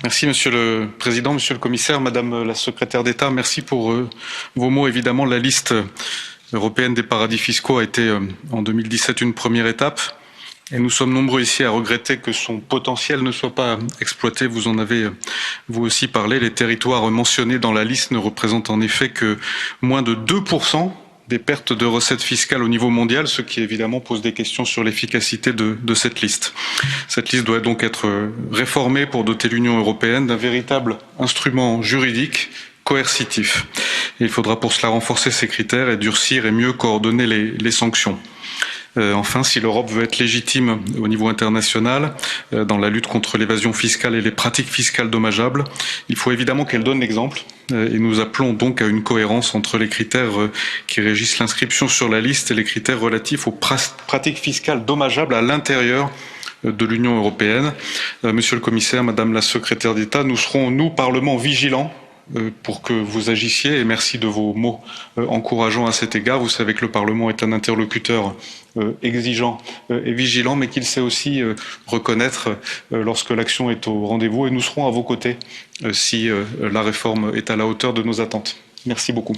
Merci Monsieur le Président, Monsieur le Commissaire, Madame la Secrétaire d'État, merci pour vos mots. Évidemment, la liste européenne des paradis fiscaux a été en 2017 une première étape et nous sommes nombreux ici à regretter que son potentiel ne soit pas exploité. Vous en avez vous aussi parlé. Les territoires mentionnés dans la liste ne représentent en effet que moins de 2% des pertes de recettes fiscales au niveau mondial, ce qui évidemment pose des questions sur l'efficacité de cette liste. Cette liste doit donc être réformée pour doter l'Union européenne d'un véritable instrument juridique coercitif. Et il faudra pour cela renforcer ces critères et durcir et mieux coordonner les sanctions. Enfin, si l'Europe veut être légitime au niveau international dans la lutte contre l'évasion fiscale et les pratiques fiscales dommageables, il faut évidemment qu'elle donne l'exemple et nous appelons donc à une cohérence entre les critères qui régissent l'inscription sur la liste et les critères relatifs aux pratiques fiscales dommageables à l'intérieur de l'Union européenne. Monsieur le Commissaire, Madame la Secrétaire d'État, nous serons, nous, Parlement, vigilants pour que vous agissiez et merci de vos mots encourageants à cet égard. Vous savez que le Parlement est un interlocuteur exigeant et vigilant, mais qu'il sait aussi reconnaître lorsque l'action est au rendez-vous et nous serons à vos côtés si la réforme est à la hauteur de nos attentes. Merci beaucoup.